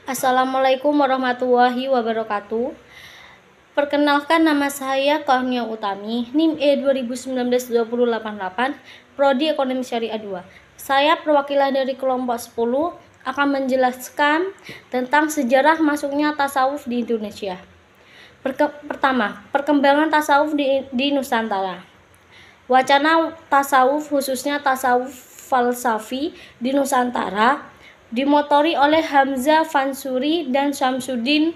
Assalamualaikum warahmatullahi wabarakatuh. Perkenalkan, nama saya Kurnia Utami, NIM E2019-2088, Prodi Ekonomi Syariah 2. Saya perwakilan dari kelompok 10 akan menjelaskan tentang sejarah masuknya tasawuf di Indonesia. Pertama, perkembangan tasawuf di Nusantara. Wacana tasawuf, khususnya tasawuf falsafi di Nusantara, dimotori oleh Hamzah Fansuri dan Syamsuddin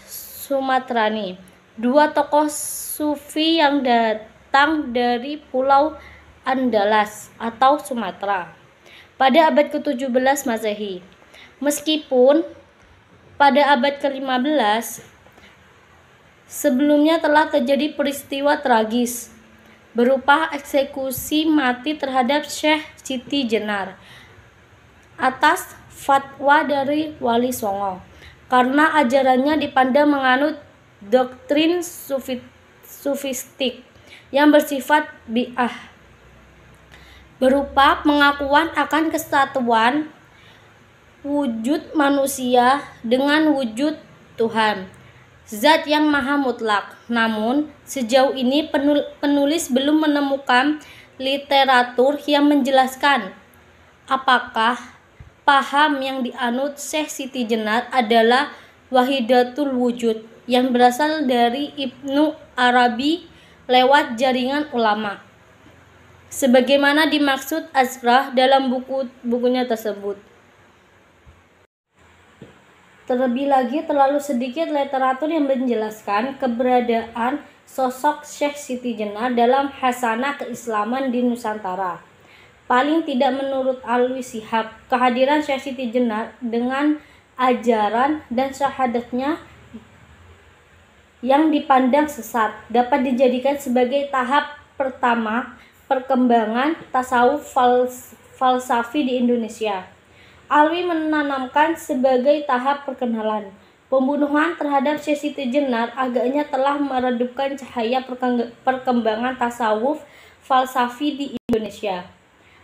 Sumatrani, dua tokoh sufi yang datang dari Pulau Andalas atau Sumatera pada abad ke-17 Masehi. Meskipun pada abad ke-15 sebelumnya telah terjadi peristiwa tragis berupa eksekusi mati terhadap Syekh Siti Jenar atas fatwa dari Wali Songo karena ajarannya dipandang menganut doktrin sufistik yang bersifat bid'ah berupa pengakuan akan kesatuan wujud manusia dengan wujud Tuhan, zat yang maha mutlak. Namun sejauh ini penulis belum menemukan literatur yang menjelaskan apakah paham yang dianut Syekh Siti Jenar adalah wahidatul wujud yang berasal dari Ibnu Arabi lewat jaringan ulama, sebagaimana dimaksud Azrah dalam bukunya tersebut. Terlebih lagi, terlalu sedikit literatur yang menjelaskan keberadaan sosok Syekh Siti Jenar dalam hasanah keislaman di Nusantara. Paling tidak menurut Alwi Shihab, kehadiran Syekh Siti Jenar dengan ajaran dan syahadatnya yang dipandang sesat dapat dijadikan sebagai tahap pertama perkembangan tasawuf falsafi di Indonesia. Alwi menanamkan sebagai tahap perkenalan, pembunuhan terhadap Syekh Siti Jenar agaknya telah meredupkan cahaya perkembangan tasawuf falsafi di Indonesia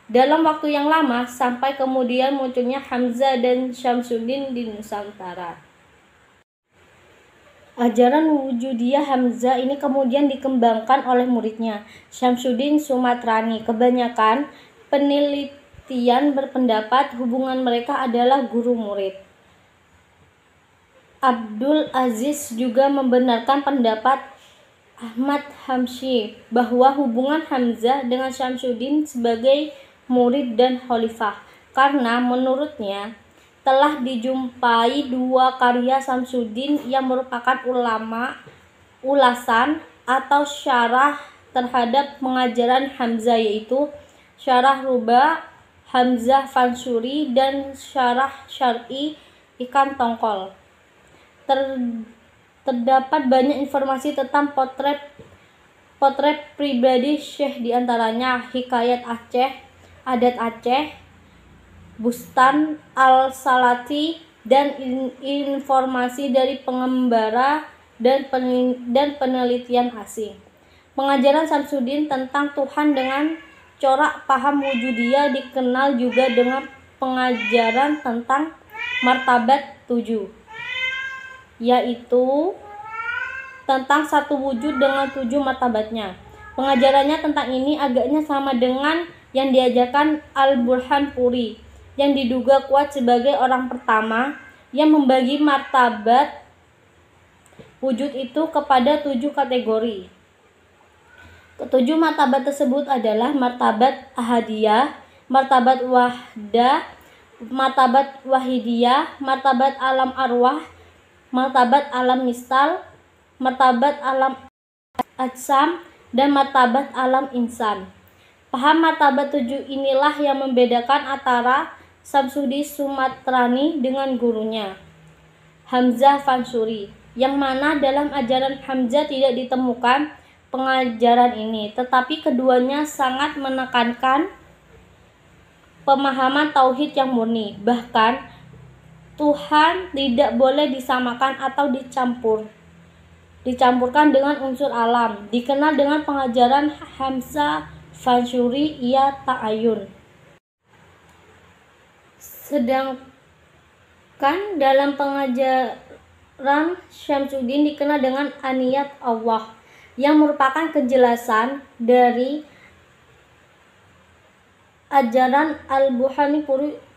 dalam waktu yang lama, sampai kemudian munculnya Hamzah dan Syamsuddin di Nusantara. Ajaran wujudiyah Hamzah ini kemudian dikembangkan oleh muridnya, Syamsuddin Sumatrani. Kebanyakan penelitian berpendapat hubungan mereka adalah guru-murid. Abdul Aziz juga membenarkan pendapat Ahmad Hamshi bahwa hubungan Hamzah dengan Syamsuddin sebagai murid dan khalifah, karena menurutnya telah dijumpai dua karya Syamsuddin yang merupakan ulasan atau syarah terhadap pengajaran Hamzah, yaitu Syarah Ruba Hamzah Fansuri dan Syarah Syar'i Ikan Tongkol. Terdapat banyak informasi tentang potret pribadi Syekh, diantaranya Hikayat Aceh, Adat Aceh, Bustan Al-Salati, dan informasi dari pengembara dan penelitian asing. Pengajaran Syamsuddin tentang Tuhan dengan corak paham wujudiyah dikenal juga dengan pengajaran tentang martabat 7, yaitu tentang satu wujud dengan 7 martabatnya. Pengajarannya tentang ini agaknya sama dengan yang diajarkan Al-Burhan Puri, yang diduga kuat sebagai orang pertama yang membagi martabat wujud itu kepada 7 kategori. Ketujuh martabat tersebut adalah martabat ahadiyah, martabat wahdah, martabat wahidiyah, martabat alam arwah, martabat alam misal, martabat alam ajsam, dan martabat alam insan. Paham martabat 7 inilah yang membedakan antara Syamsuddin Sumatrani dengan gurunya, Hamzah Fansuri, yang mana dalam ajaran Hamzah tidak ditemukan pengajaran ini, tetapi keduanya sangat menekankan pemahaman tauhid yang murni. Bahkan Tuhan tidak boleh disamakan atau dicampurkan dengan unsur alam. Dikenal dengan pengajaran Hamzah Fansuri, ia ta'ayun. Kan dalam pengajaran Syamsuddin dikenal dengan Aniyat Allah, yang merupakan kejelasan dari ajaran Al-Buhani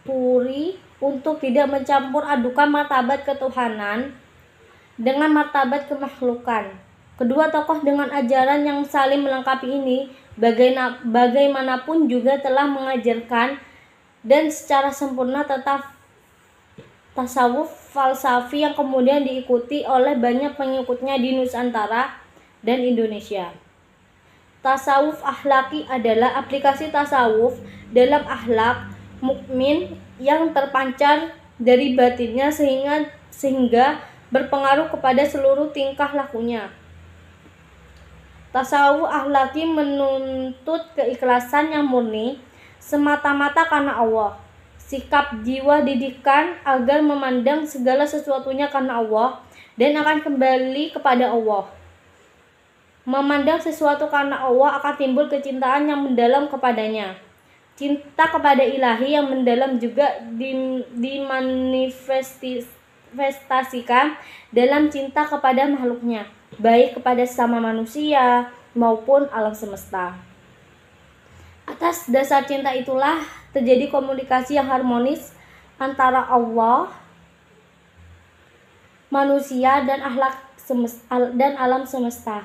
Puri untuk tidak mencampur adukan martabat ketuhanan dengan martabat kemakhlukan. Kedua tokoh dengan ajaran yang saling melengkapi ini bagaimanapun juga telah mengajarkan dan secara sempurna tentang tasawuf falsafi yang kemudian diikuti oleh banyak pengikutnya di Nusantara dan Indonesia. Tasawuf akhlaki adalah aplikasi tasawuf dalam akhlak mukmin yang terpancar dari batinnya sehingga berpengaruh kepada seluruh tingkah lakunya. Tasawuf akhlaki menuntut keikhlasan yang murni semata-mata karena Allah. Sikap jiwa didikan agar memandang segala sesuatunya karena Allah dan akan kembali kepada Allah. Memandang sesuatu karena Allah akan timbul kecintaan yang mendalam kepadanya. Cinta kepada ilahi yang mendalam juga dimanifestasikan dalam cinta kepada makhluknya, baik kepada sesama manusia maupun alam semesta. Atas dasar cinta itulah terjadi komunikasi yang harmonis antara Allah, manusia, dan alam semesta.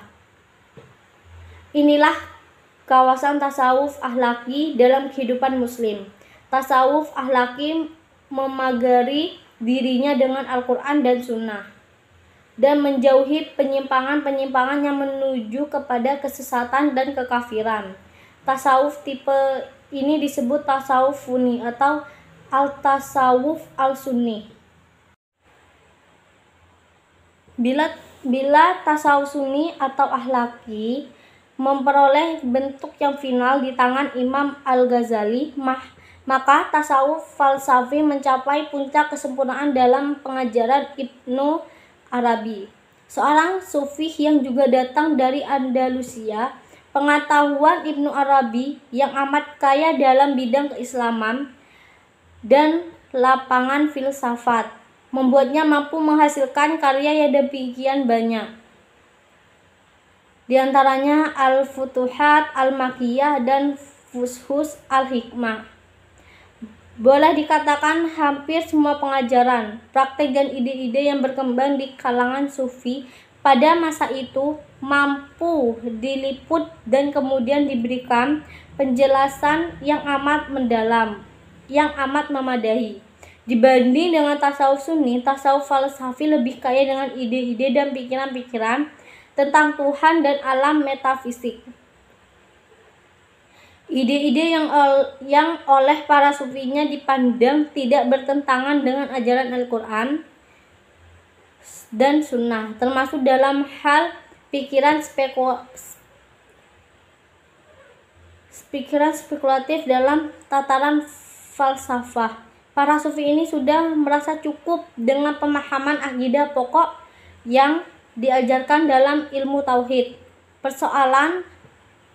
Inilah kawasan tasawuf akhlaki dalam kehidupan muslim. Tasawuf akhlaki memagari dirinya dengan Al-Quran dan Sunnah dan menjauhi penyimpangan-penyimpangan yang menuju kepada kesesatan dan kekafiran. Tasawuf tipe ini disebut tasawuf sunni atau al-tasawuf al-sunni. Bila tasawuf sunni atau akhlaki memperoleh bentuk yang final di tangan Imam Al-Ghazali, maka tasawuf falsafi mencapai puncak kesempurnaan dalam pengajaran Ibnu Arabi, seorang sufi yang juga datang dari Andalusia. Pengetahuan Ibnu Arabi yang amat kaya dalam bidang keislaman dan lapangan filsafat membuatnya mampu menghasilkan karya yang demikian banyak. Di antaranya Al-Futuhat Al-Makkiyah dan Fushus Al-Hikmah. Boleh dikatakan hampir semua pengajaran, praktek dan ide-ide yang berkembang di kalangan sufi pada masa itu mampu diliput dan kemudian diberikan penjelasan yang amat mendalam, yang amat memadahi. Dibanding dengan tasawuf sunni, tasawuf falsafi lebih kaya dengan ide-ide dan pikiran-pikiran tentang Tuhan dan alam metafisik. Ide-ide yang oleh para sufinya dipandang tidak bertentangan dengan ajaran Al-Quran dan Sunnah, termasuk dalam hal pikiran spekulatif dalam tataran falsafah. Para sufi ini sudah merasa cukup dengan pemahaman akidah pokok yang diajarkan dalam ilmu tauhid, persoalan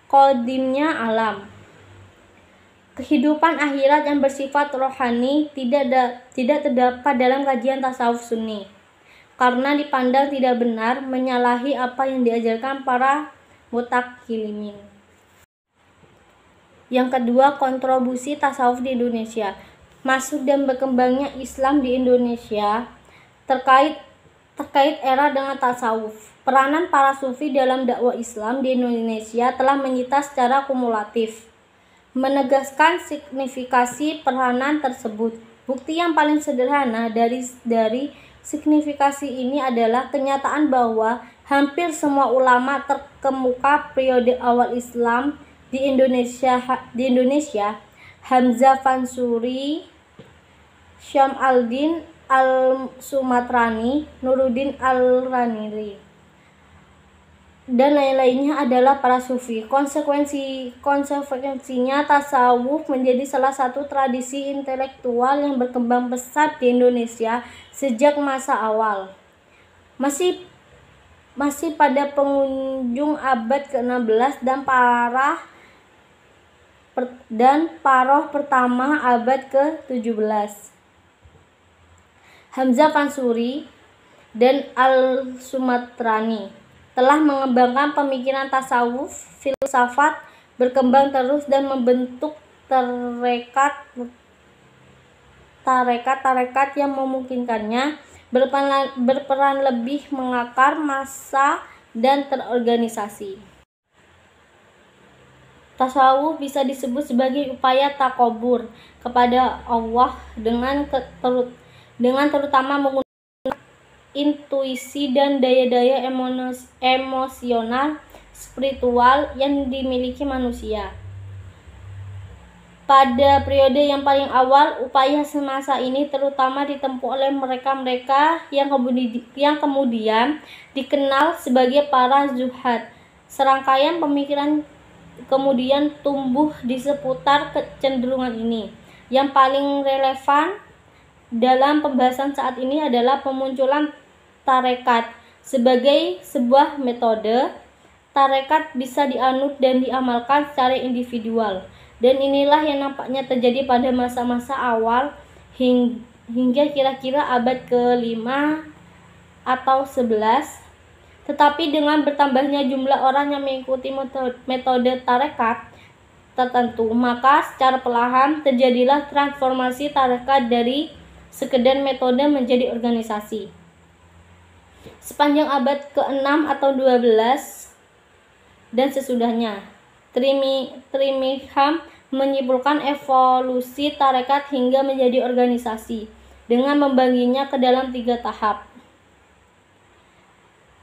qadimnya alam, kehidupan akhirat yang bersifat rohani tidak terdapat dalam kajian tasawuf sunni, karena dipandang tidak benar, menyalahi apa yang diajarkan para mutakallimin. Yang kedua, kontribusi tasawuf di Indonesia. Masuk dan berkembangnya Islam di Indonesia terkait era dengan tasawuf. Peranan para sufi dalam dakwah Islam di Indonesia telah menyita secara kumulatif, menegaskan signifikasi peranan tersebut. Bukti yang paling sederhana dari signifikasi ini adalah kenyataan bahwa hampir semua ulama terkemuka periode awal Islam di Indonesia, Hamzah Fansuri, Syam al-Din al-Sumatrani, Nuruddin al-Raniri, dan lain-lainnya adalah para sufi. Konsekuensinya tasawuf menjadi salah satu tradisi intelektual yang berkembang pesat di Indonesia sejak masa awal. Masih pada penghujung abad ke-16 dan paruh pertama abad ke-17. Hamzah Pansuri dan Al-Sumatrani telah mengembangkan pemikiran tasawuf, filsafat, berkembang terus dan membentuk tarekat yang memungkinkannya berperan lebih mengakar massa dan terorganisasi. Tasawuf bisa disebut sebagai upaya takobur kepada Allah dengan terutama menggunakan intuisi dan daya-daya emosional spiritual yang dimiliki manusia. Pada periode yang paling awal, upaya semasa ini terutama ditempuh oleh mereka-mereka yang kemudian dikenal sebagai para zuhad. Serangkaian pemikiran kemudian tumbuh di seputar kecenderungan ini. Yang paling relevan dalam pembahasan saat ini adalah pemunculan tarekat sebagai sebuah metode. Tarekat bisa dianut dan diamalkan secara individual. Dan inilah yang nampaknya terjadi pada masa-masa awal hingga kira-kira abad ke-5 atau 11. Tetapi dengan bertambahnya jumlah orang yang mengikuti metode tarekat tertentu, maka secara perlahan terjadilah transformasi tarekat dari sekedar metode menjadi organisasi. Sepanjang abad ke-6 atau 12 dan sesudahnya, Trimiham menyimpulkan evolusi tarekat hingga menjadi organisasi dengan membaginya ke dalam 3 tahap.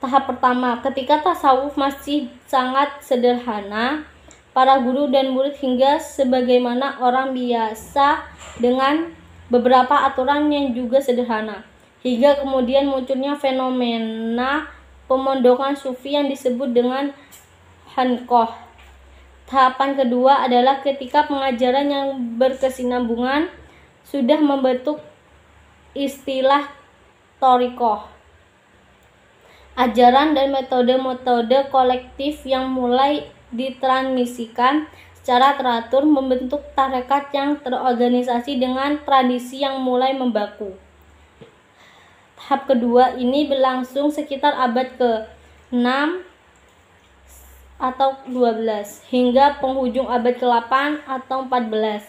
Tahap pertama, ketika tasawuf masih sangat sederhana, para guru dan murid hingga sebagaimana orang biasa dengan beberapa aturan yang juga sederhana, hingga kemudian munculnya fenomena pemondokan sufi yang disebut dengan Hanqoh. Tahapan kedua adalah ketika pengajaran yang berkesinambungan sudah membentuk istilah thoriqoh, ajaran dan metode-metode kolektif yang mulai ditransmisikan secara teratur membentuk tarekat yang terorganisasi dengan tradisi yang mulai membaku. Tahap kedua ini berlangsung sekitar abad ke-6 atau 12 hingga penghujung abad ke-8 atau 14.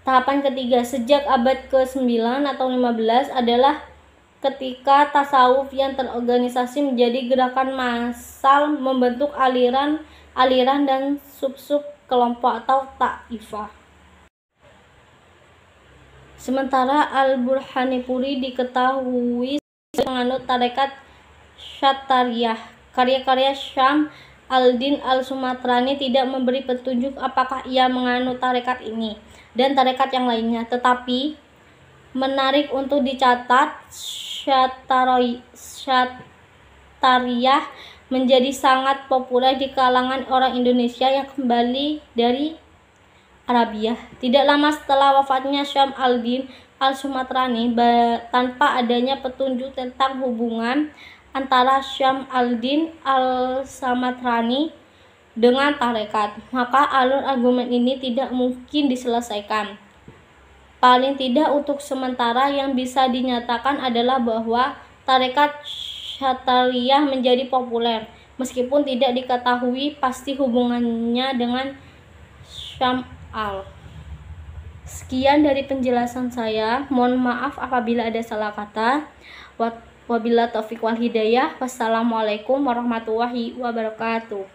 Tahapan ketiga sejak abad ke-9 atau 15 adalah ketika tasawuf yang terorganisasi menjadi gerakan massal membentuk aliran dan sub-sub kelompok atau ta'ifah. Sementara Al-Burhanipuri diketahui menganut tarekat Syatariyah. Karya-karya Syam Al-Din Al-Sumatrani tidak memberi petunjuk apakah ia menganut tarekat ini dan tarekat yang lainnya, tetapi menarik untuk dicatat, Syatariyah menjadi sangat populer di kalangan orang Indonesia yang kembali dari Arabia. Tidak lama setelah wafatnya Syam Al-Din Al-Sumatrani, tanpa adanya petunjuk tentang hubungan antara Syam Al-Din Al-Sumatrani dengan tarekat, maka alur argumen ini tidak mungkin diselesaikan. Paling tidak untuk sementara yang bisa dinyatakan adalah bahwa tarekat Syatariyah menjadi populer, meskipun tidak diketahui pasti hubungannya dengan Syam Al. Sekian dari penjelasan saya. Mohon maaf apabila ada salah kata. Wabillahi taufiq wal hidayah. Wassalamualaikum warahmatullahi wabarakatuh.